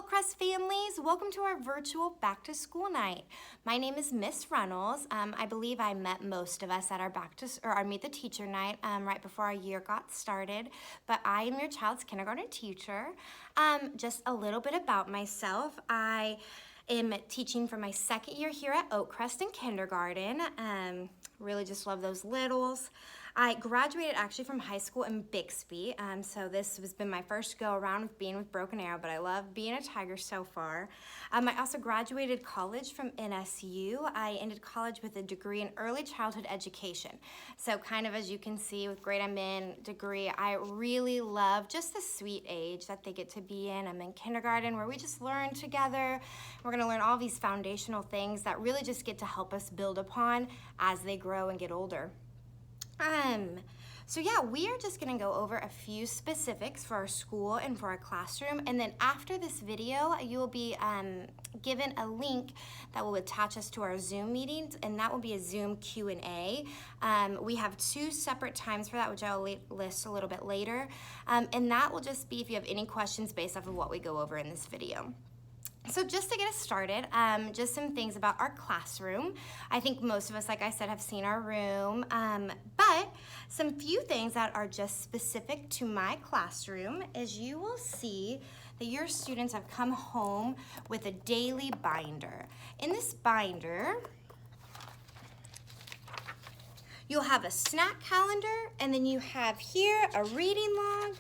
Oakcrest families, welcome to our virtual back to school night. My name is Miss Reynolds. I believe I met most of us at our Meet the Teacher night right before our year got started, but I am your child's kindergarten teacher. Just a little bit about myself. I am teaching for my second year here at Oakcrest in kindergarten. Really just love those littles. I graduated actually from high school in Bixby, so this has been my first go around with being with Broken Arrow, but I love being a Tiger so far. I also graduated college from NSU. I ended college with a degree in early childhood education. So kind of as you can see with grade I'm in degree, I really love just the sweet age that they get to be in. I'm in kindergarten where we just learn together. We're gonna learn all these foundational things that really just get to help us build upon as they grow and get older. So yeah, we are just gonna go over a few specifics for our school and for our classroom, and then after this video, you will be given a link that will attach us to our Zoom meetings, and that will be a Zoom Q&A. We have two separate times for that, which I'll list a little bit later, and that will just be if you have any questions based off of what we go over in this video. So just to get us started, just some things about our classroom. I think most of us, like I said, have seen our room, but some few things that are just specific to my classroom is you will see that your students have come home with a daily binder. In this binder, you'll have a snack calendar, and then you have here a reading log,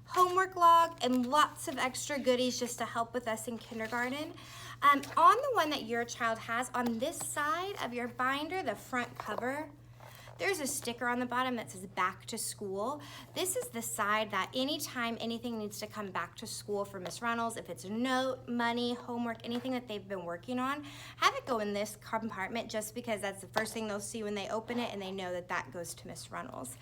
homework log, and lots of extra goodies just to help with us in kindergarten. On the one that your child has, on this side of your binder, the front cover, there's a sticker on the bottom that says back to school. This is the side that anytime anything needs to come back to school for Miss Reynolds, if it's a note, money, homework, anything that they've been working on, have it go in this compartment just because that's the first thing they'll see when they open it, and they know that that goes to Miss Reynolds.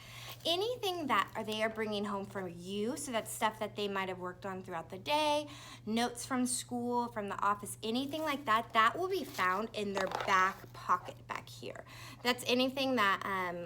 Anything that they are bringing home from you, so that's stuff that they might have worked on throughout the day, notes from school, from the office, anything like that, that will be found in their back pocket back here. That's anything that,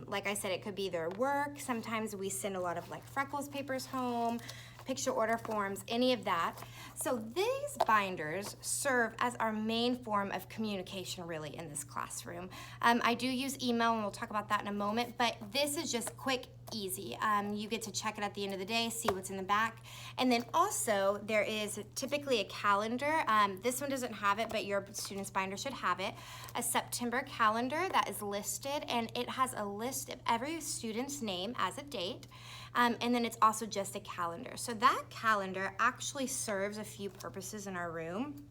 like I said, it could be their work. Sometimes we send a lot of like freckles papers home, picture order forms, any of that. So these binders serve as our main form of communication really in this classroom. I do use email, and we'll talk about that in a moment, but this is just quick, easy. You get to check it at the end of the day, see what's in the back. And then also there is typically a calendar. This one doesn't have it, but your student's binder should have it. A September calendar that is listed, and it has a list of every student's name as a date. And then it's also just a calendar. So that calendar actually serves a few purposes in our room.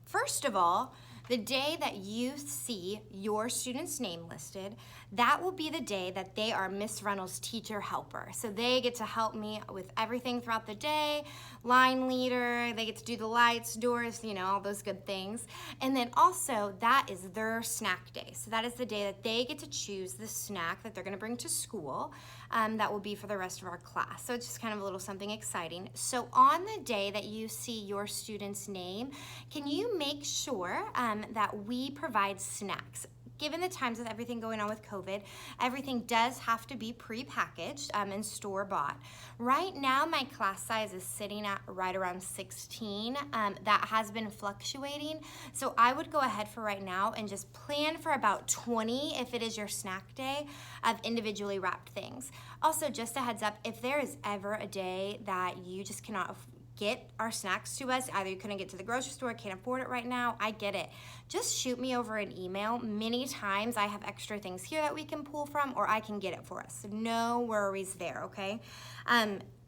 First of all, the day that you see your student's name listed, that will be the day that they are Miss Reynolds' teacher helper. So they get to help me with everything throughout the day, line leader, they get to do the lights, doors, you know, all those good things. And then also that is their snack day. So that is the day that they get to choose the snack that they're gonna bring to school that will be for the rest of our class. So it's just kind of a little something exciting. So on the day that you see your student's name, can you make sure that we provide snacks? Given the times of everything going on with COVID, everything does have to be pre-packaged and store-bought. Right now, my class size is sitting at right around 16. That has been fluctuating. So I would go ahead for right now and just plan for about 20, if it is your snack day, of individually wrapped things. Also, just a heads up, if there is ever a day that you just cannot get our snacks to us, either you couldn't get to the grocery store, can't afford it right now, I get it. Just shoot me over an email. Many times I have extra things here that we can pull from, or I can get it for us. No worries there, okay?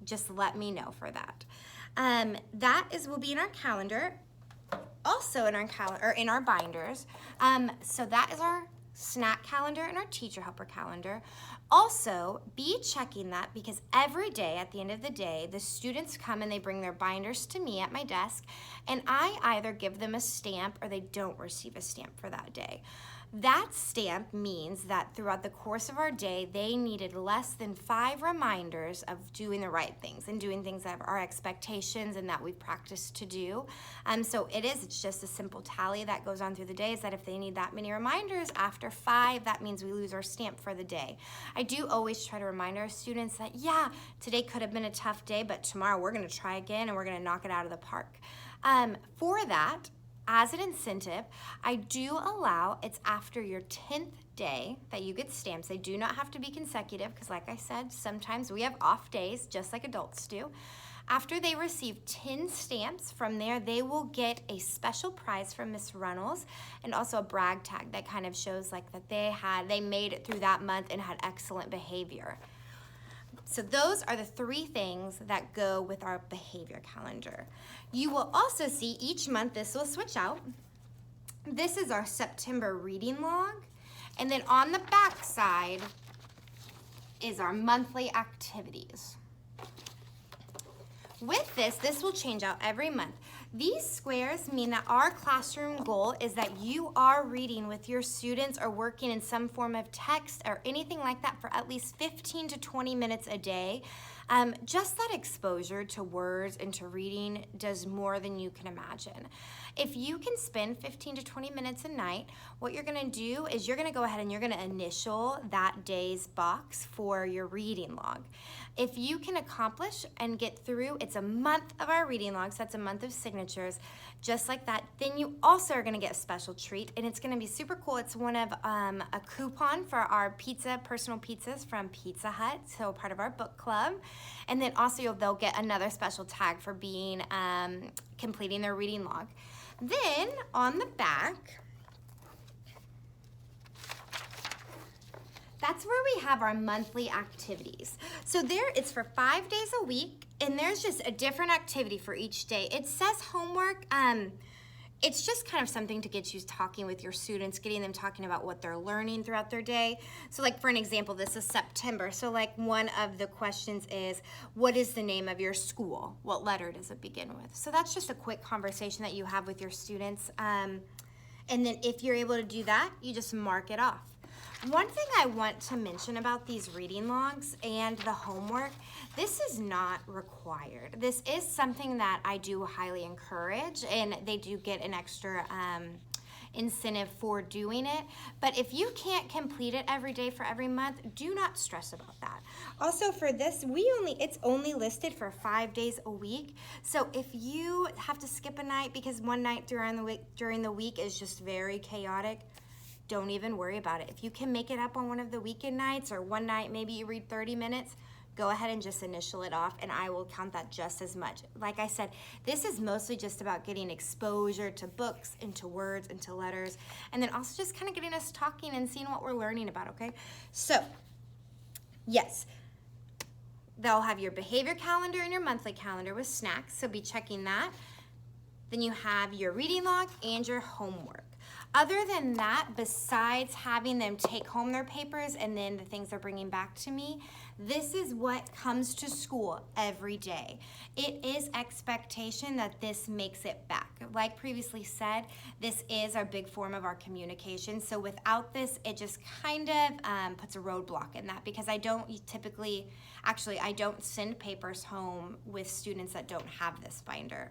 Just let me know for that. That will be in our calendar, also in our binders. So that is our snack calendar and our teacher helper calendar. Also, be checking that because every day at the end of the day, the students come and they bring their binders to me at my desk, and I either give them a stamp or they don't receive a stamp for that day. That stamp means that throughout the course of our day, they needed less than 5 reminders of doing the right things and doing things that are our expectations and that we've practiced to do. So it's just a simple tally that goes on through the day, is that if they need that many reminders after 5, that means we lose our stamp for the day. I do always try to remind our students that, yeah, today could have been a tough day, but tomorrow we're gonna try again and we're gonna knock it out of the park. For that, as an incentive, I do allow, it's after your 10th day that you get stamps. They do not have to be consecutive, because like I said, sometimes we have off days, just like adults do. After they receive 10 stamps, from there they will get a special prize from Miss Reynolds, and also a brag tag that kind of shows like that they made it through that month and had excellent behavior. So those are the 3 things that go with our behavior calendar. You will also see each month this will switch out. This is our September reading log. And then on the back side is our monthly activities. With this will change out every month. These squares mean that our classroom goal is that you are reading with your students or working in some form of text or anything like that for at least 15 to 20 minutes a day. Just that exposure to words and to reading does more than you can imagine. If you can spend 15 to 20 minutes a night, what you're gonna do is you're gonna go ahead and you're gonna initial that day's box for your reading log. If you can accomplish and get through, it's a month of our reading logs, that's a month of signatures, just like that, then you also are gonna get a special treat, and it's gonna be super cool. It's one of a coupon for our personal pizzas from Pizza Hut, so part of our book club. And then also they'll get another special tag for being completing their reading log. Then on the back, that's where we have our monthly activities. So there, it's for 5 days a week, and there's just a different activity for each day. It says homework. It's just kind of something to get you talking with your students, getting them talking about what they're learning throughout their day. So like for an example, this is September. So like one of the questions is, what is the name of your school? What letter does it begin with? So that's just a quick conversation that you have with your students. And then if you're able to do that, you just mark it off. One thing I want to mention about these reading logs and the homework, this is not required. This is something that I do highly encourage, and they do get an extra incentive for doing it. But if you can't complete it every day for every month, do not stress about that. Also for this, it's only listed for 5 days a week. So if you have to skip a night because one night during the week is just very chaotic, don't even worry about it. If you can make it up on one of the weekend nights, or one night maybe you read 30 minutes, go ahead and just initial it off, and I will count that just as much. Like I said, this is mostly just about getting exposure to books and to words and to letters, and then also just kind of getting us talking and seeing what we're learning about, okay? So, yes, they'll have your behavior calendar and your monthly calendar with snacks, so be checking that. Then you have your reading log and your homework. Other than that, besides having them take home their papers and then the things they're bringing back to me, this is what comes to school every day. It is expectation that this makes it back. Like previously said, this is our big form of our communication. So without this, it just kind of puts a roadblock in that, because I don't send papers home with students that don't have this binder.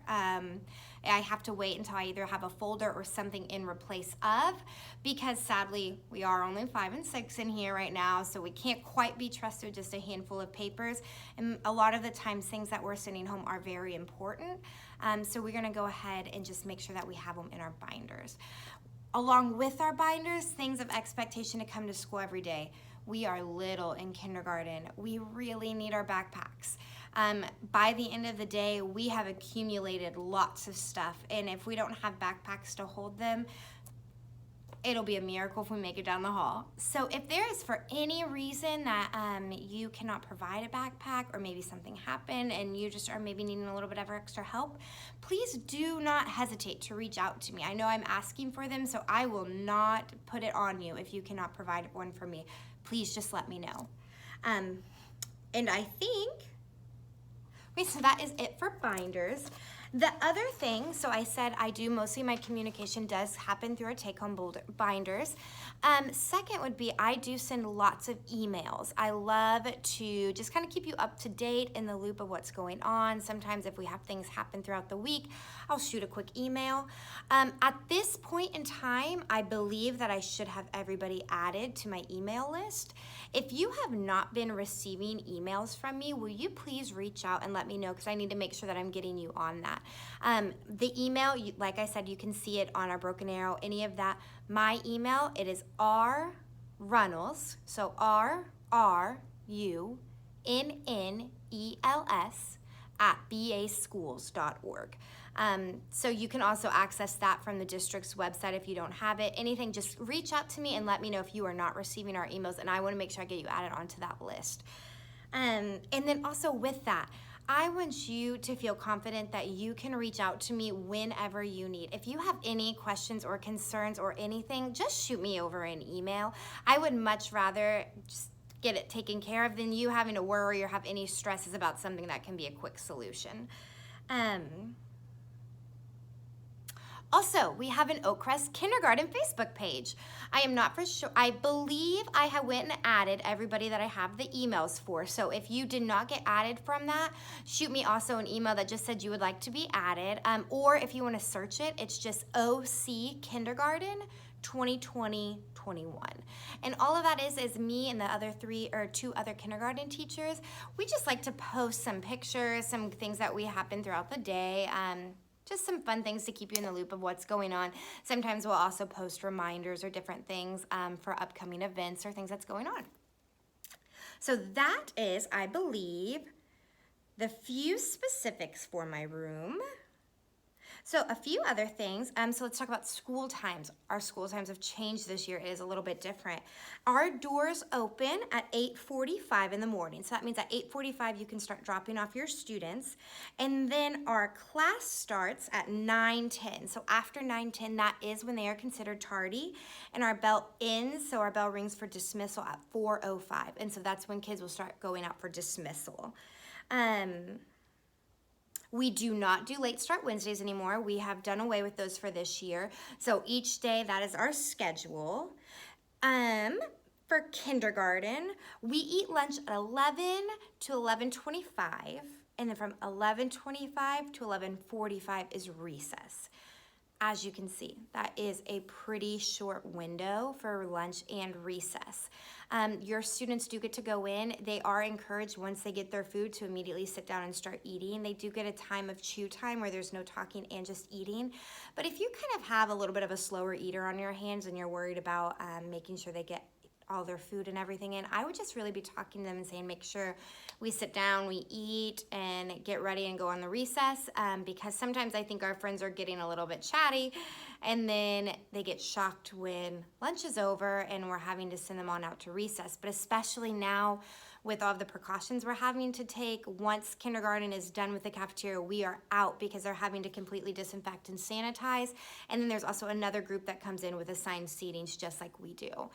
I have to wait until I either have a folder or something in replace of, because sadly we are only 5 and 6 in here right now, so we can't quite be trusted with just a handful of papers, and a lot of the times things that we're sending home are very important, so we're going to go ahead and just make sure that we have them in our binders. Along with our binders, things of expectation to come to school every day. We are little in kindergarten. We really need our backpacks. By the end of the day, we have accumulated lots of stuff, and if we don't have backpacks to hold them, it'll be a miracle if we make it down the hall. So if there is for any reason that you cannot provide a backpack, or maybe something happened and you just are maybe needing a little bit of extra help, please do not hesitate to reach out to me. I know I'm asking for them, so I will not put it on you if you cannot provide one for me. Please just let me know. And I think, okay, so that is it for binders. The other thing, so I said I do mostly my communication does happen through our take-home binders. Second would be I do send lots of emails. I love to just kind of keep you up to date in the loop of what's going on. Sometimes if we have things happen throughout the week, I'll shoot a quick email. At this point in time, I believe that I should have everybody added to my email list. If you have not been receiving emails from me, will you please reach out and let me know, because I need to make sure that I'm getting you on that. The email, like I said, you can see it on our Broken Arrow, any of that. My email, it is rrunnels, so RRUNNELS @baschools.org. So you can also access that from the district's website if you don't have it. Anything, just reach out to me and let me know if you are not receiving our emails, and I want to make sure I get you added onto that list. And then also with that, I want you to feel confident that you can reach out to me whenever you need. If you have any questions or concerns or anything, just shoot me over an email. I would much rather just get it taken care of than you having to worry or have any stresses about something that can be a quick solution. Also, we have an Oakcrest Kindergarten Facebook page. I am not for sure. I believe I went and added everybody that I have the emails for. So if you did not get added from that, shoot me also an email that just said you would like to be added. Or if you want to search it, it's just OC Kindergarten 2020-21. And all of that is me and the other two other kindergarten teachers. We just like to post some pictures, some things that we happen throughout the day. Just some fun things to keep you in the loop of what's going on. Sometimes we'll also post reminders or different things for upcoming events or things that's going on. So that is, I believe, the few specifics for my room. So a few other things. So let's talk about school times. Our school times have changed this year. It is a little bit different. Our doors open at 8:45 in the morning. So that means at 8:45 you can start dropping off your students. And then our class starts at 9:10. So after 9:10, that is when they are considered tardy. And our bell ends, so our bell rings for dismissal at 4:05. And so that's when kids will start going out for dismissal. We do not do late start Wednesdays anymore. We have done away with those for this year. So each day, that is our schedule. For kindergarten, we eat lunch at 11 to 11:25, and then from 11:25 to 11:45 is recess. As you can see, that is a pretty short window for lunch and recess. Your students do get to go in. They are encouraged once they get their food to immediately sit down and start eating. They do get a time of chew time where there's no talking and just eating. But if you kind of have a little bit of a slower eater on your hands and you're worried about making sure they get all their food and everything in, I would just really be talking to them and saying, make sure we sit down, we eat, and get ready and go on the recess, because sometimes I think our friends are getting a little bit chatty, and then they get shocked when lunch is over and we're having to send them on out to recess. But especially now with all the precautions we're having to take, once kindergarten is done with the cafeteria, we are out because they're having to completely disinfect and sanitize. And then there's also another group that comes in with assigned seatings just like we do.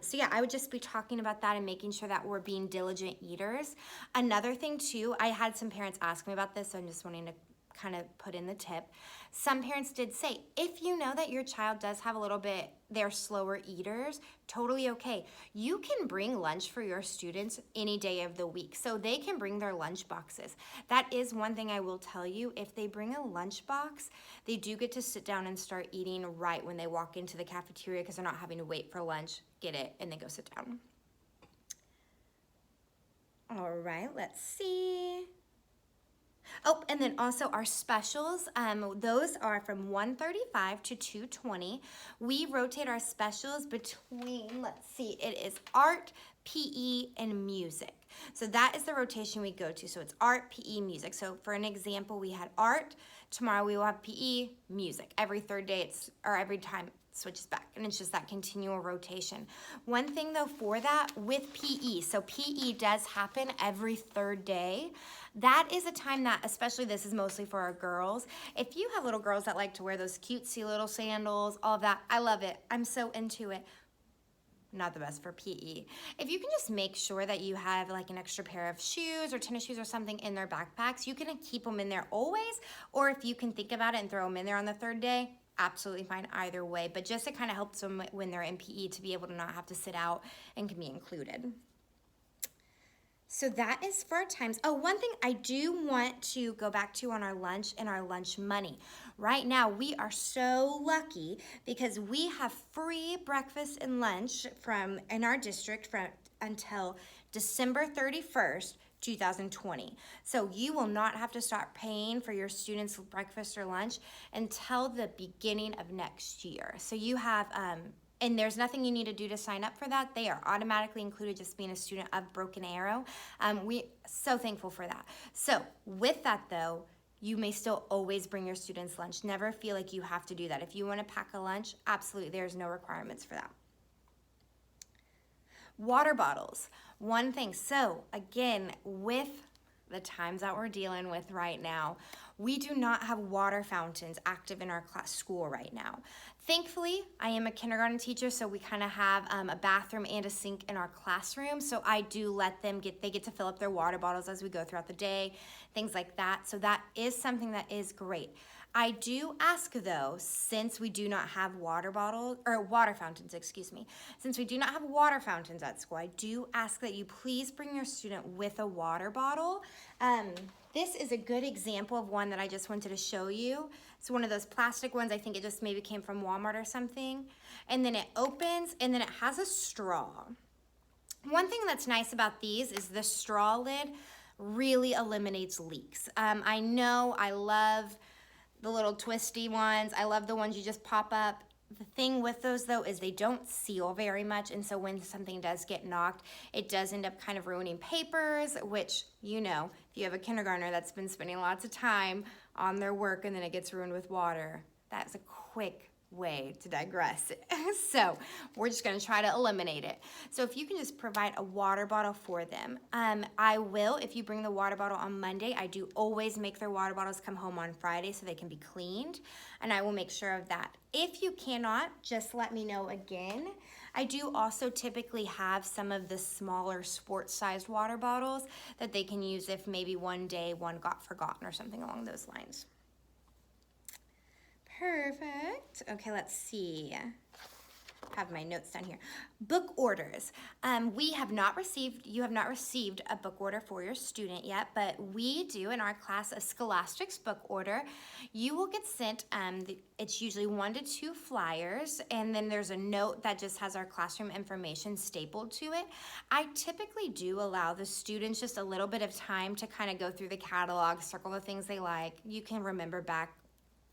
So yeah, I would just be talking about that and making sure that we're being diligent eaters. Another thing too, I had some parents ask me about this, so I'm just wanting to kind of put in the tip. Some parents did say, if you know that your child does have a little bit, they're slower eaters, totally okay. You can bring lunch for your students any day of the week. So they can bring their lunch boxes. That is one thing I will tell you. If they bring a lunch box, they do get to sit down and start eating right when they walk into the cafeteria because they're not having to wait for lunch, get it, and then go sit down. All right, let's see. Oh, and then also our specials, those are from 1:35 to 2:20. We rotate our specials between, let's see, it is art, PE, and music. So that is the rotation we go to. So it's art, PE, music. So for an example, we had art. Tomorrow we will have PE, music. Every third day, every time it switches back, and it's just that continual rotation. One thing though for that with PE, so PE does happen every third day. That is a time that, especially this is mostly for our girls. If you have little girls that like to wear those cutesy little sandals, all of that, I love it. I'm so into it. not the best for PE. If you can just make sure that you have like an extra pair of shoes or tennis shoes or something in their backpacks, you can keep them in there always, or if you can think about it and throw them in there on the third day, absolutely fine either way. But just it kind of helps them when they're in PE to be able to not have to sit out and can be included. So that is for our times. Oh, one thing I do want to go back to on our lunch and our lunch money. Right now, we are so lucky because we have free breakfast and lunch in our district until December 31st, 2020. So you will not have to start paying for your students' breakfast or lunch until the beginning of next year. So you have and there's nothing you need to do to sign up for that. They are automatically included just being a student of Broken Arrow. We're so thankful for that. So with that though, you may still always bring your students lunch. Never feel like you have to do that. If you want to pack a lunch, absolutely, there's no requirements for that. Water bottles, one thing. So again, with the times that we're dealing with right now, we do not have water fountains active in our school right now. Thankfully, I am a kindergarten teacher, so we kind of have a bathroom and a sink in our classroom. So I do let them they get to fill up their water bottles as we go throughout the day, things like that. So that is something that is great. I do ask though, since we do not have water fountains, since we do not have water fountains at school, I do ask that you please bring your student with a water bottle. This is a good example of one that I just wanted to show you. It's one of those plastic ones. I think it just maybe came from Walmart or something. And then it opens and then it has a straw. One thing that's nice about these is the straw lid really eliminates leaks. I know I love the little twisty ones. I love the ones you just pop up. The thing with those though is they don't seal very much, and so when something does get knocked, it does end up kind of ruining papers, which, you know, if you have a kindergartner that's been spending lots of time on their work and then it gets ruined with water, that's a quick way to digress. So we're just going to try to eliminate it. So if you can just provide a water bottle for them. I will, if you bring the water bottle on Monday, I do always make their water bottles come home on Friday so they can be cleaned, and I will make sure of that. If you cannot, just let me know again. I do also typically have some of the smaller sports-sized water bottles that they can use if maybe one day one got forgotten or something along those lines. Perfect. Okay, let's see. Have my notes down here. Book orders. You have not received a book order for your student yet, but we do in our class a Scholastics book order. You will get sent, it's usually 1 to 2 flyers, and then there's a note that just has our classroom information stapled to it. I typically do allow the students just a little bit of time to kind of go through the catalog, circle the things they like. You can remember back.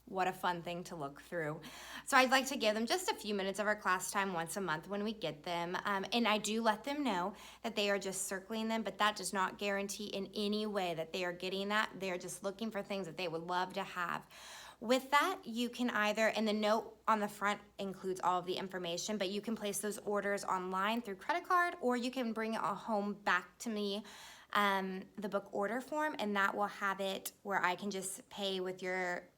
What a fun thing to look through. So I'd like to give them just a few minutes of our class time once a month when we get them. And I do let them know that they are just circling them, but that does not guarantee in any way that they are getting that. They are just looking for things that they would love to have. With that, you can either, and the note on the front includes all of the information, but you can place those orders online through credit card, or you can bring it home back to me, the book order form, and that will have it where I can just pay with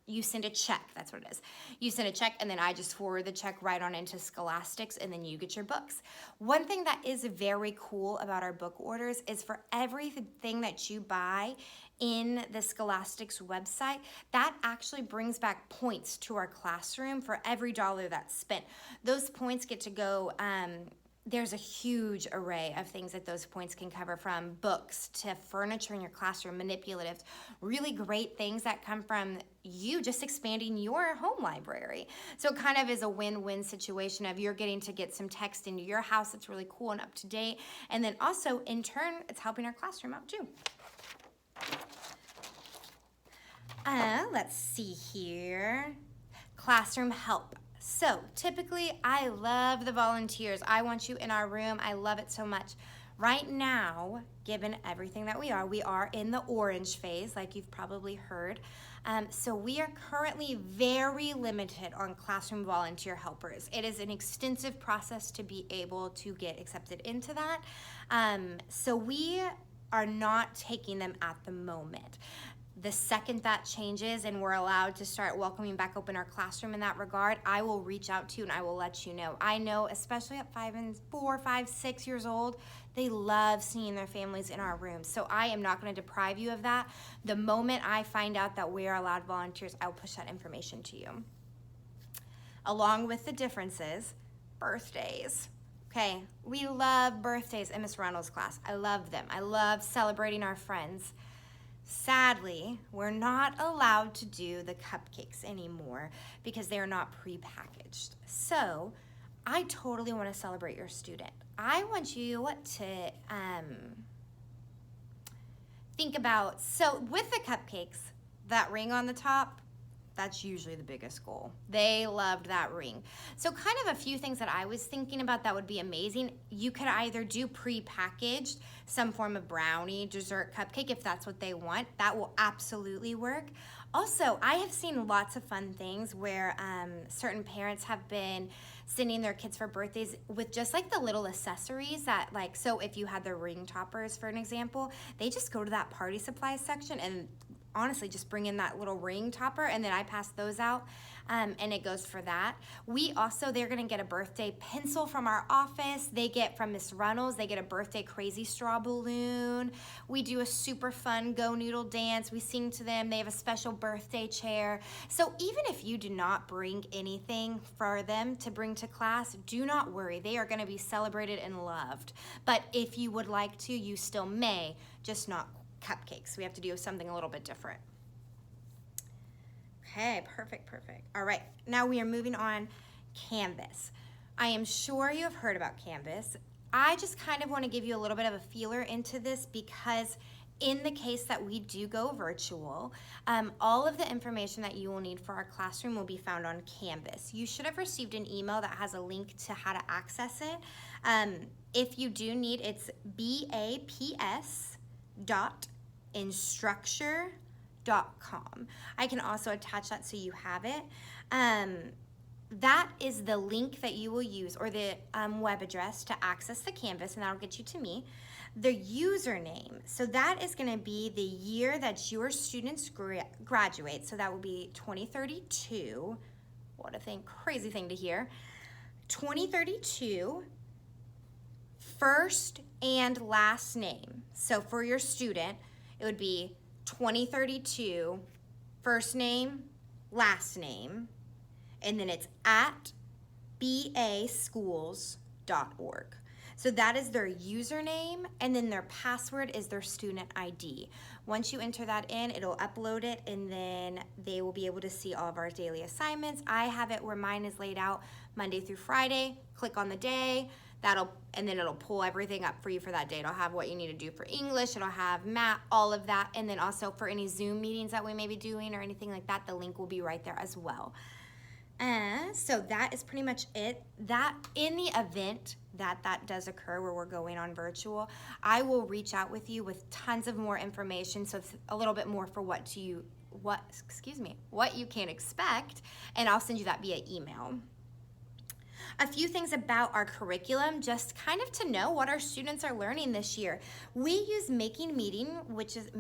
you send a check, that's what it is. You send a check and then I just forward the check right on into Scholastics and then you get your books. One thing that is very cool about our book orders is for everything that you buy in the Scholastics website, that actually brings back points to our classroom for every dollar that's spent. Those points get to go, there's a huge array of things that those points can cover, from books to furniture in your classroom, manipulatives, really great things that come from you just expanding your home library. So it kind of is a win-win situation of you're getting to get some text into your house that's really cool and up to date, and then also in turn it's helping our classroom out too. Let's see here. Classroom help. So typically, I love the volunteers. I want you in our room. I love it so much. Right now, given everything that we are in the orange phase, like you've probably heard. So we are currently very limited on classroom volunteer helpers. It is an extensive process to be able to get accepted into that. So we are not taking them at the moment. The second that changes and we're allowed to start welcoming back open our classroom in that regard, I will reach out to you and I will let you know. I know, especially at 4, 5, 6 years old, they love seeing their families in our rooms. So I am not going to deprive you of that. The moment I find out that we are allowed volunteers, I will push that information to you. Along with the differences, birthdays. Okay, we love birthdays in Miss Reynolds' class. I love them. I love celebrating our friends. Sadly, we're not allowed to do the cupcakes anymore because they are not prepackaged. So I totally want to celebrate your student. I want you to think about, so with the cupcakes, that ring on the top, that's usually the biggest goal. They loved that ring. So kind of a few things that I was thinking about that would be amazing. You could either do pre-packaged, some form of brownie, dessert, cupcake, if that's what they want. That will absolutely work. Also, I have seen lots of fun things where certain parents have been sending their kids for birthdays with just like the little accessories that, like, so if you had the ring toppers, for an example, they just go to that party supplies section and honestly just bring in that little ring topper, and then I pass those out, and it goes for that. They're gonna get a birthday pencil from our office. They get from Miss Reynolds, they get a birthday crazy straw balloon. We do a super fun Go Noodle dance. We sing to them. They have a special birthday chair. So even if you do not bring anything for them to bring to class, do not worry. They are gonna be celebrated and loved. But if you would like to, you still may, just not cupcakes. We have to do something a little bit different. Okay, perfect. All right, now we are moving on. Canvas. I am sure you have heard about Canvas. I just kind of want to give you a little bit of a feeler into this because in the case that we do go virtual, all of the information that you will need for our classroom will be found on Canvas. You should have received an email that has a link to how to access it. If you do need, it's baps.instructure.com. I can also attach that so you have it. That is the link that you will use, or the web address to access the Canvas, and that'll get you to me. The username, so that is going to be the year that your students graduate, so that will be 2032. What a crazy thing to hear. 2032, first and last name. So for your student, it would be 2032, first name, last name, and then it's at baschools.org. So that is their username, and then their password is their student ID. Once you enter that in, it'll upload it, and then they will be able to see all of our daily assignments. I have it where mine is laid out Monday through Friday. Click on the day, and then it'll pull everything up for you for that day. It'll have what you need to do for English, it'll have math, all of that, and then also for any Zoom meetings that we may be doing or anything like that, the link will be right there as well. So that is pretty much it. That in the event that does occur where we're going on virtual, I will reach out with you with tons of more information, so it's a little bit more for what you can expect, and I'll send you that via email. A few things about our curriculum, just kind of to know what our students are learning this year. We use Making Meaning, which is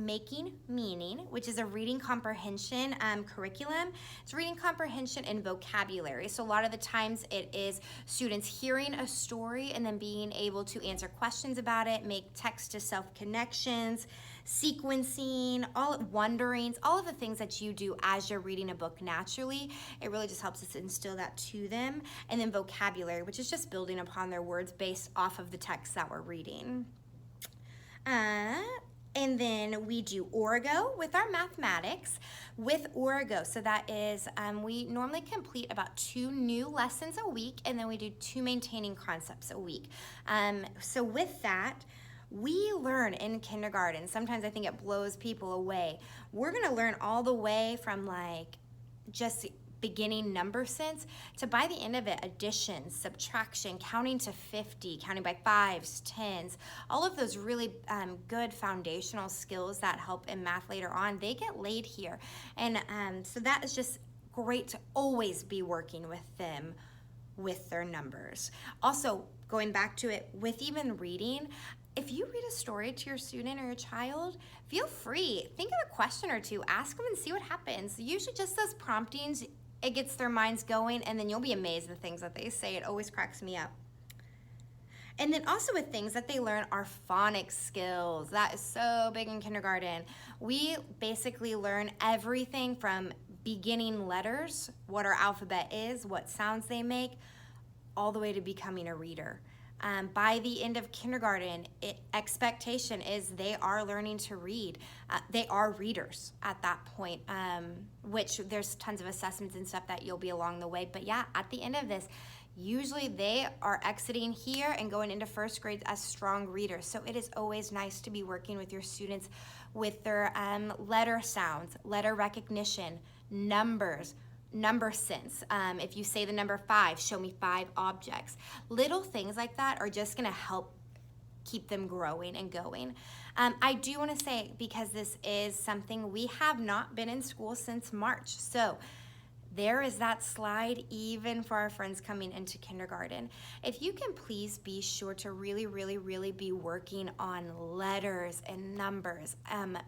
a reading comprehension curriculum. It's reading comprehension and vocabulary. So a lot of the times it is students hearing a story and then being able to answer questions about it, make text-to-self connections, sequencing, wonderings, all of the things that you do as you're reading a book naturally. It really just helps us instill that to them. And then vocabulary, which is just building upon their words based off of the text that we're reading. And then we do Origo with our mathematics. With Origo, so that is, we normally complete about 2 new lessons a week, and then we do 2 maintaining concepts a week. So with that, we learn in kindergarten. Sometimes I think it blows people away. We're gonna learn all the way from like just beginning number sense to, by the end of it, addition, subtraction, counting to 50, counting by 5s, 10s, all of those really good foundational skills that help in math later on, they get laid here. And so that is just great to always be working with them with their numbers. Also, going back to it, with even reading, if you read a story to your student or your child, feel free. Think of a question or two, ask them and see what happens. Usually just those promptings, it gets their minds going, and then you'll be amazed at the things that they say. It always cracks me up. And then also with things that they learn are phonics skills. That is so big in kindergarten. We basically learn everything from beginning letters, what our alphabet is, what sounds they make, all the way to becoming a reader. By the end of kindergarten, expectation is they are learning to read. They are readers at that point, which there's tons of assessments and stuff that you'll be along the way. But yeah, at the end of this, usually they are exiting here and going into first grade as strong readers. So it is always nice to be working with your students with their letter sounds, letter recognition, numbers, number sense. If you say the number 5, show me 5 objects. Little things like that are just gonna help keep them growing and going. I do wanna say, because this is something we have not been in school since March. So there is that slide even for our friends coming into kindergarten. If you can please be sure to really be working on letters and numbers,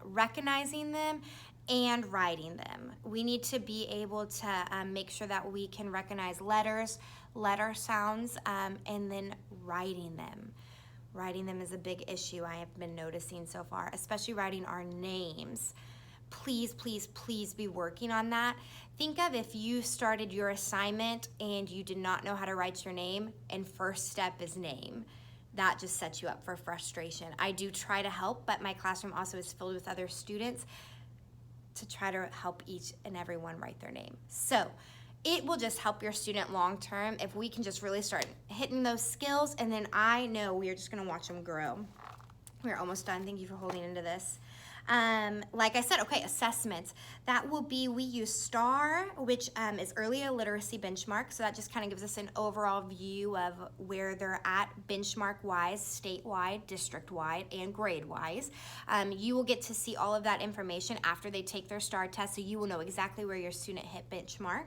recognizing them and writing them. We need to be able to make sure that we can recognize letters, letter sounds, and then writing them. Writing them is a big issue I have been noticing so far, especially writing our names. Please be working on that. Think of if you started your assignment and you did not know how to write your name, and first step is name. That just sets you up for frustration. I do try to help, but my classroom also is filled with other students to try to help each and every one write their name. So it will just help your student long term if we can just really start hitting those skills, and then I know we are just gonna watch them grow. We're almost done. Thank you for holding into this. Like I said, okay, assessments. That will be, we use STAR, which is Early Literacy Benchmark. So that just kind of gives us an overall view of where they're at benchmark-wise, statewide, district-wide, and grade-wise. You will get to see all of that information after they take their STAR test, so you will know exactly where your student hit benchmark.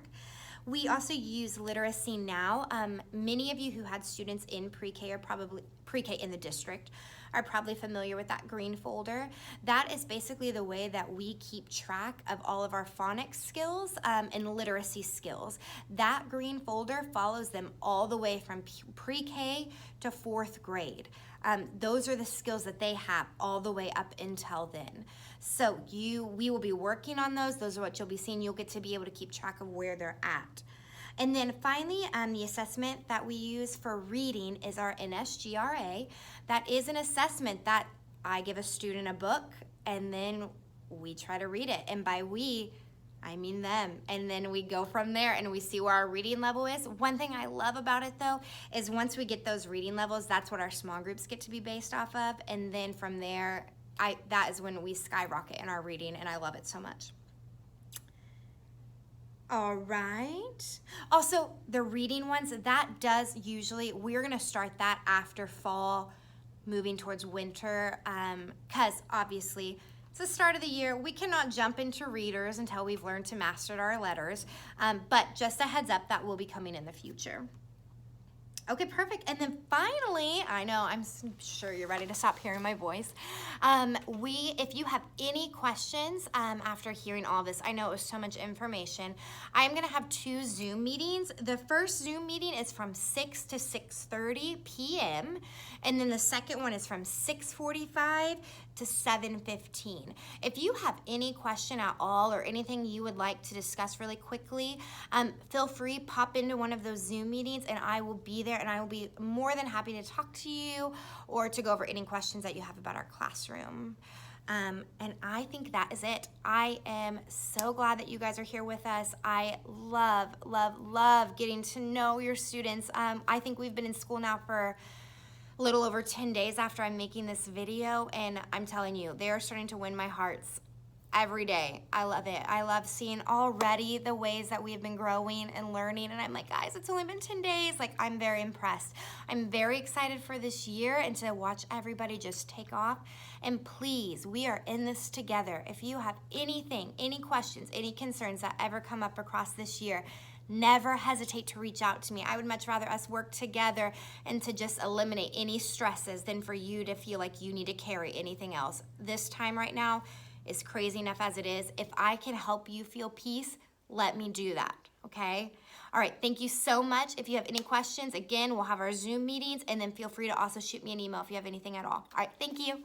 We also use Literacy Now. Many of you who had students in pre-K or probably pre-K in the district are probably familiar with that green folder. That is basically the way that we keep track of all of our phonics skills and literacy skills. That green folder follows them all the way from pre-K to 4th grade. Those are the skills that they have all the way up until then. So we will be working on those. Those are what you'll be seeing. You'll get to be able to keep track of where they're at. And then finally, the assessment that we use for reading is our NSGRA. That is an assessment that I give a student a book and then we try to read it. And by we, I mean them. And then we go from there and we see where our reading level is. One thing I love about it though is once we get those reading levels, that's what our small groups get to be based off of. And then from there, that is when we skyrocket in our reading, and I love it so much. All right. Also, the reading ones, that does usually, we're gonna start that after fall, moving towards winter, because obviously it's the start of the year. We cannot jump into readers until we've learned to master our letters, but just a heads up, that will be coming in the future. Okay, perfect. And then finally, I know, I'm sure you're ready to stop hearing my voice. If you have any questions after hearing all this, I know it was so much information. I'm gonna have 2 Zoom meetings. The first Zoom meeting is from 6 to 6:30 p.m. And then the second one is from 6:45 to 7:15. If you have any question at all or anything you would like to discuss really quickly, feel free, pop into one of those Zoom meetings and I will be there and I will be more than happy to talk to you or to go over any questions that you have about our classroom. And I think that is it. I am so glad that you guys are here with us. I love getting to know your students. I think we've been in school now for a little over 10 days after I'm making this video, and I'm telling you, they are starting to win my hearts every day. I love it. I love seeing already the ways that we've been growing and learning, and I'm like, guys, it's only been 10 days. Like, I'm very impressed. I'm very excited for this year and to watch everybody just take off. And please, we are in this together. If you have anything, any questions, any concerns that ever come up across this year, never hesitate to reach out to me. I would much rather us work together and to just eliminate any stresses than for you to feel like you need to carry anything else. This time right now is crazy enough as it is. If I can help you feel peace, let me do that, okay? All right, thank you so much. If you have any questions, again, we'll have our Zoom meetings, and then feel free to also shoot me an email if you have anything at all. All right, thank you.